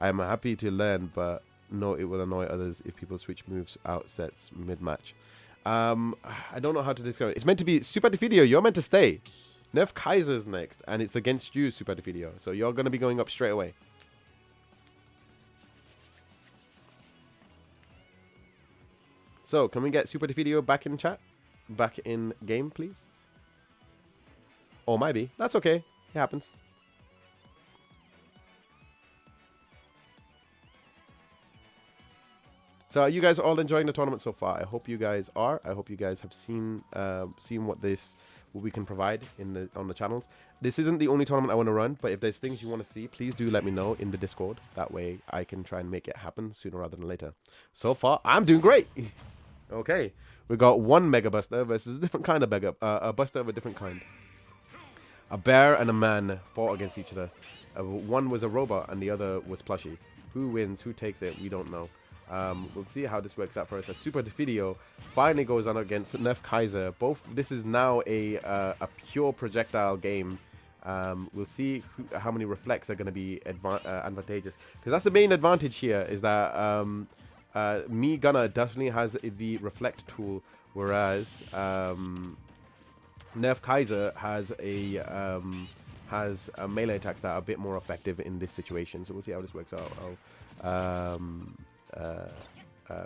I am happy to learn, but no, it will annoy others if people switch moves out sets mid-match. I don't know how to describe it. It's meant to be SopaDeFideooo. You're meant to stay. NerfKaizer's next, and it's against you, SopaDeFideooo. So you're going to be going up straight away. So, can we get SopaDeFideooo back in chat? Back in game, please? Or maybe. That's okay. It happens. So, are you guys all enjoying the tournament so far? I hope you guys are. I hope you guys have seen what we can provide on the channels. This isn't the only tournament I want to run, but if there's things you want to see, please do let me know in the Discord. That way, I can try and make it happen sooner rather than later. So far, I'm doing great. Okay, we got one Mega Buster versus a different kind of a Buster of a different kind. A bear and a man fought against each other. One was a robot and the other was plushie. Who wins? Who takes it? We don't know. We'll see how this works out for us. As SopaDeFideooo finally goes on against NerfKaizer. This is now a pure projectile game. We'll see how many reflects are going to be advantageous. Because that's the main advantage here, is that Gunner definitely has the reflect tool, whereas NerfKaizer has melee attacks that are a bit more effective in this situation. So we'll see how this works out.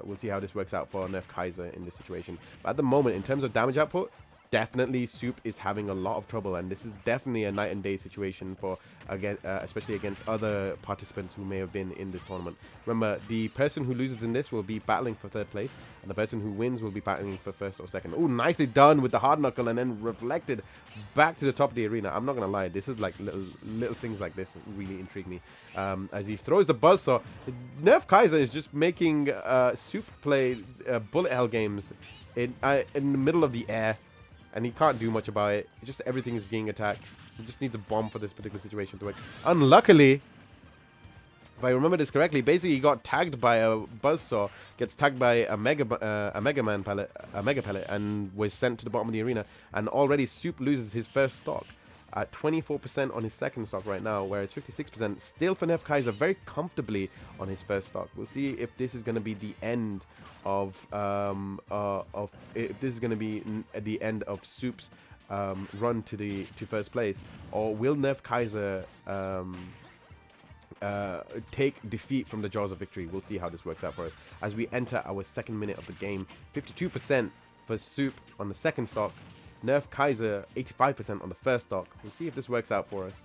We'll see how this works out for NerfKaizer in this situation. But at the moment, in terms of damage output, definitely Soup is having a lot of trouble, and this is definitely a night and day situation for especially against other participants who may have been in this tournament. Remember, the person who loses in this will be battling for third place, and the person who wins will be battling for first or second. Oh, nicely done with the hard knuckle, and then reflected back to the top of the arena. I'm not gonna lie, this is like little things like this that really intrigue me. As he throws the buzzsaw, NerfKaizer is just making Soup play bullet hell games in the middle of the air. And he can't do much about it. Just everything is being attacked. He just needs a bomb for this particular situation to work. Unluckily, if I remember this correctly, basically he got tagged by a buzzsaw, gets tagged by a mega pellet, and was sent to the bottom of the arena. And already Soup loses his first stock at 24% on his second stock right now, whereas 56% still for NerfKaizer very comfortably on his first stock. We'll see if this is going to be the end of the end of Soup's run to first place, or will NerfKaizer take defeat from the jaws of victory? We'll see how this works out for us as we enter our second minute of the game. 52% for Soup on the second stock, NerfKaizer 85% on the first stock. We'll see if this works out for us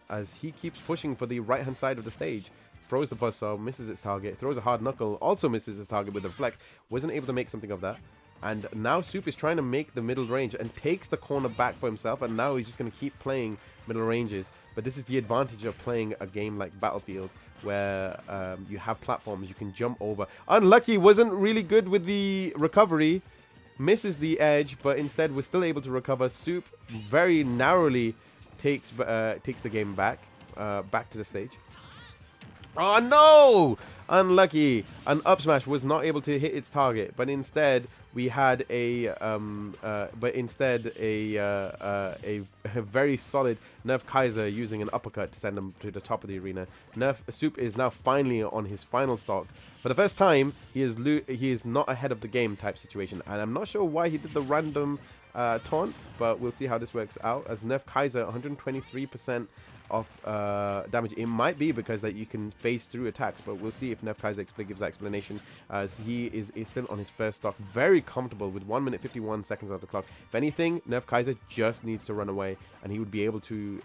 as he keeps pushing for the right hand side of the stage. Throws the buzzsaw, misses its target, throws a hard knuckle, also misses its target with a reflect, wasn't able to make something of that. And now Soup is trying to make the middle range and takes the corner back for himself, and now he's just going to keep playing middle ranges. But this is the advantage of playing a game like Battlefield, where you have platforms you can jump over. Unlucky, wasn't really good with the recovery, misses the edge, but instead was still able to recover. Soup very narrowly takes the game back to the stage. Oh no! Unlucky. An up smash was not able to hit its target, but instead we had a very solid NerfKaizer using an uppercut to send him to the top of the arena. Soup is now finally on his final stock. For the first time, he is not ahead of the game type situation, and I'm not sure why he did the random taunt, but we'll see how this works out. As NerfKaizer 123% of damage. It might be because that you can phase through attacks, but we'll see if NerfKaizer gives that explanation, as he is still on his first stock, very comfortable with 1 minute 51 seconds on the clock. If anything, NerfKaizer just needs to run away, and he would be able to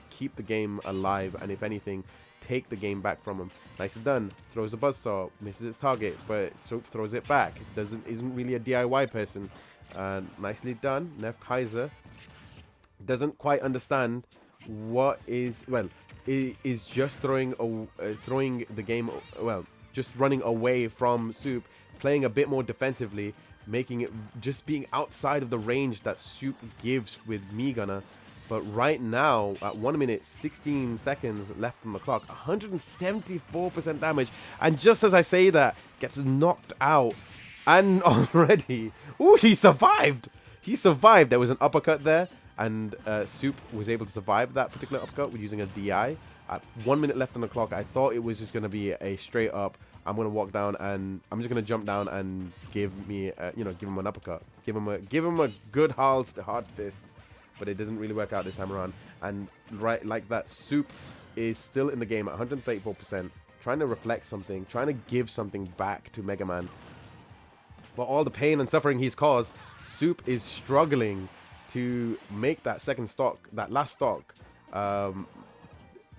keep the game alive, and if anything, take the game back from him. Nicely done. Throws a buzzsaw, misses its target, but Soap throws it back. Isn't really a DIY person. Nicely done. NerfKaizer doesn't quite understand what is just throwing the game, just running away from Soup, playing a bit more defensively, making it just being outside of the range that Soup gives with Gunner. But right now, at 1 minute 16 seconds left on the clock, 174% damage, and just as I say that, gets knocked out, and already, ooh, he survived. There was an uppercut there, and Soup was able to survive that particular uppercut with using a DI. At 1 minute left on the clock, I thought it was just going to be a straight up, I'm going to walk down and I'm just going to jump down and give him an uppercut. Give him a good hard fist. But it doesn't really work out this time around. And right like that, Soup is still in the game at 134%, trying to reflect something, trying to give something back to Mega Man. But all the pain and suffering he's caused, Soup is struggling to make that second stock, that last stock,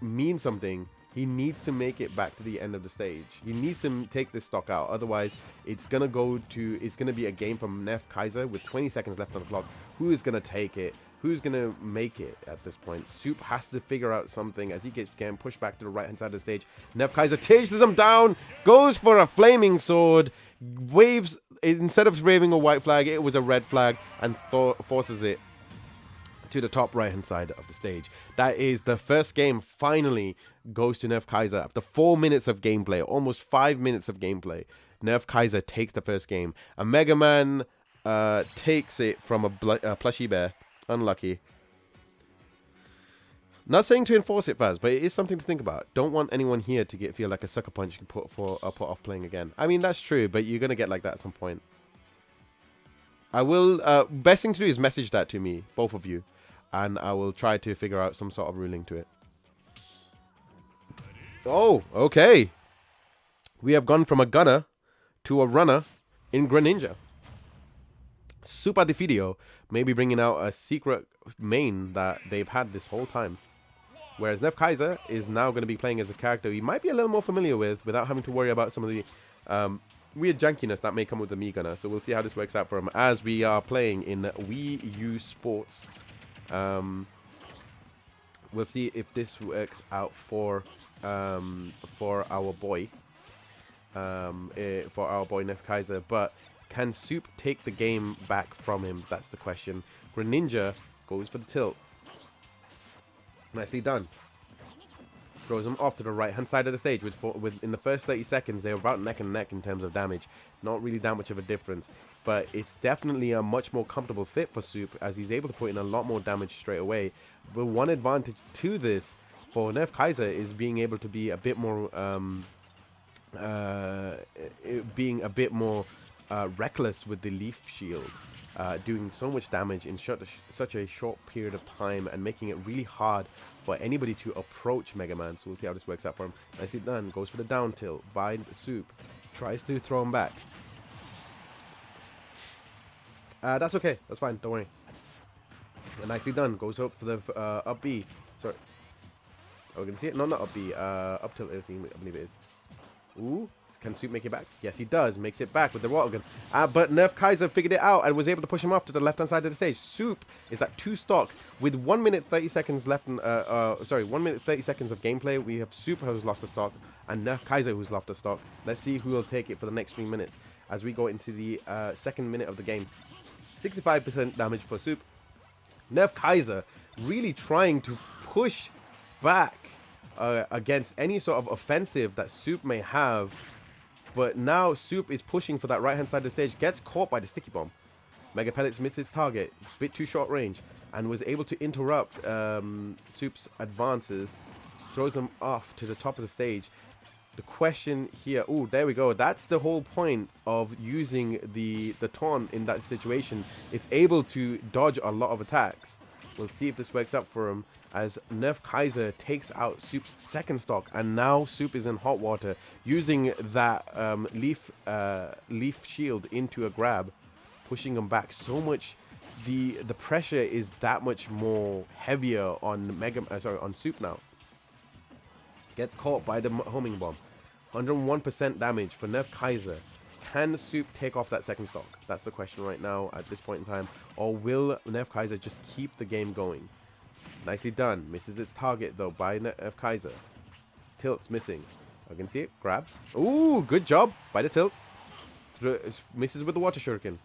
mean something. He needs to make it back to the end of the stage. He needs to take this stock out. Otherwise, it's gonna be a game from NerfKaizer with 20 seconds left on the clock. Who is gonna take it? Who's gonna make it at this point? Soup has to figure out something as he gets getting pushed back to the right hand side of the stage. NerfKaizer chases him down, goes for a flaming sword, waves, instead of waving a white flag, it was a red flag, and forces it to the top right hand side of the stage. That is the first game finally goes to NerfKaizer after 4 minutes of gameplay, almost 5 minutes of gameplay. NerfKaizer takes the first game. A Mega Man takes it from a plushie bear. Unlucky. Not saying to enforce it fast, but it is something to think about. Don't want anyone here to feel like a sucker punch and put off playing again. I mean, that's true, but you're gonna get like that at some point. I will. Best thing to do is message that to me, both of you, and I will try to figure out some sort of ruling to it. Oh, okay. We have gone from a gunner to a runner in Greninja. SopaDeFideooo may be bringing out a secret main that they've had this whole time. Whereas NerfKaizer is now going to be playing as a character you might be a little more familiar with without having to worry about some of the weird jankiness that may come with the Mii Gunner. So we'll see how this works out for him as we are playing in Wii U Sports. We'll see if this works out for our boy. For our boy NerfKaizer. But can Soup take the game back from him? That's the question. Greninja goes for the tilt. Nicely done. Throws him off to the right hand side of the stage. In the first 30 seconds, they were about neck and neck in terms of damage. Not really that much of a difference. But it's definitely a much more comfortable fit for Soup as he's able to put in a lot more damage straight away. But one advantage to this for NerfKaizer is being able to be a bit more reckless with the Leaf Shield, doing so much damage in such a short period of time and making it really hard for anybody to approach Mega Man. So we'll see how this works out for him. Nicely done. Goes for the down tilt by Soup. Tries to throw him back. That's okay. That's fine. Don't worry. Nicely done. Goes up for the up B. Sorry. Are we going to see it? No, not up B. Up tilt, I believe it is. Ooh. Can Soup make it back? Yes, he does. Makes it back with the water gun. But NerfKaizer figured it out and was able to push him off to the left-hand side of the stage. Soup is at 2 stocks with 1 minute 30 seconds left. 1 minute 30 seconds of gameplay. We have Soup who's lost a stock and NerfKaizer who's lost a stock. Let's see who will take it for the next 3 minutes as we go into the second minute of the game. 65% damage for Soup. NerfKaizer really trying to push back against any sort of offensive that Soup may have. But now Soup is pushing for that right-hand side of the stage. Gets caught by the sticky bomb. Mega Pellets misses target. It's a bit too short range. And was able to interrupt Soup's advances. Throws them off to the top of the stage. The question here... Oh, there we go. That's the whole point of using the taunt in that situation. It's able to dodge a lot of attacks. We'll see if this works out for him. As NerfKaizer takes out Soup's second stock, and now Soup is in hot water, using that leaf shield into a grab, pushing him back so much. The pressure is that much more heavier on on Soup now. Gets caught by the homing bomb. 101% damage for NerfKaizer. Can Soup take off that second stock? That's the question right now at this point in time. Or will NerfKaizer just keep the game going? Nicely done. Misses its target though by NerfKaizer. Tilts missing. I can see it. Grabs. Ooh, good job by the tilts. Misses with the water shuriken.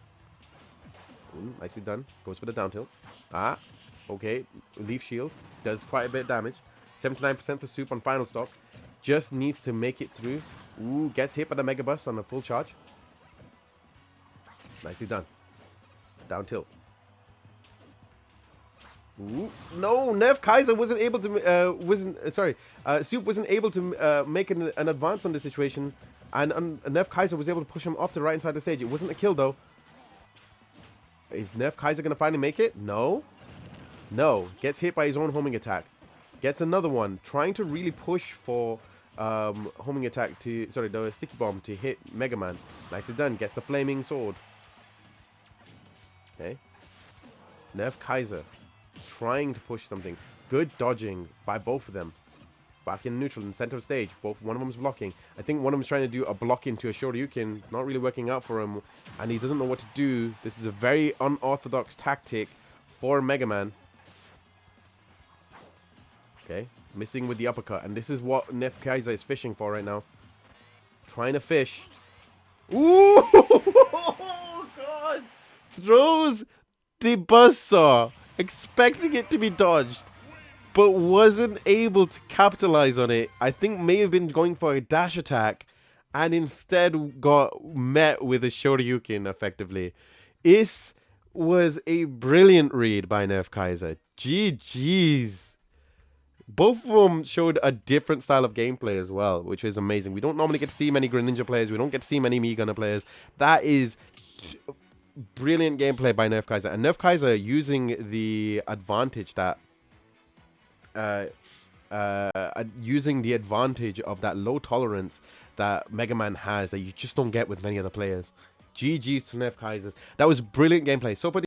Nicely done. Goes for the down tilt. Okay. Leaf shield. Does quite a bit of damage. 79% for Soup on final stock. Just needs to make it through. Ooh, gets hit by the Mega Bus on a full charge. Nicely done. Down tilt. Ooh, no, NerfKaizer wasn't able to, Soup wasn't able to make an advance on this situation. And NerfKaizer was able to push him off to the right side of the stage. It wasn't a kill, though. Is NerfKaizer going to finally make it? No. No. Gets hit by his own homing attack. Gets another one. Trying to really push for homing attack to... Sorry, the sticky bomb to hit Mega Man. Nicely done. Gets the flaming sword. Okay. NerfKaizer trying to push something. Good dodging by both of them. Back in neutral in the center of stage. One of them's blocking. I think one of them's trying to do a block into a Shoryuken. Not really working out for him. And he doesn't know what to do. This is a very unorthodox tactic for Mega Man. Okay. Missing with the uppercut. And this is what NerfKaizer is fishing for right now. Trying to fish. Ooh! Oh, God! Throws the buzzsaw. Expecting it to be dodged. But wasn't able to capitalize on it. I think may have been going for a dash attack. And instead got met with a Shoryuken effectively. This was a brilliant read by NerfKaizer. GG's. Both of them showed a different style of gameplay as well, which is amazing. We don't normally get to see many Greninja players. We don't get to see many Mii Gunner players. That is brilliant gameplay by NerfKaizer. And NerfKaizer using the advantage that... using the advantage of that low tolerance that Mega Man has that you just don't get with many other players. GG's to NerfKaizer. That was brilliant gameplay.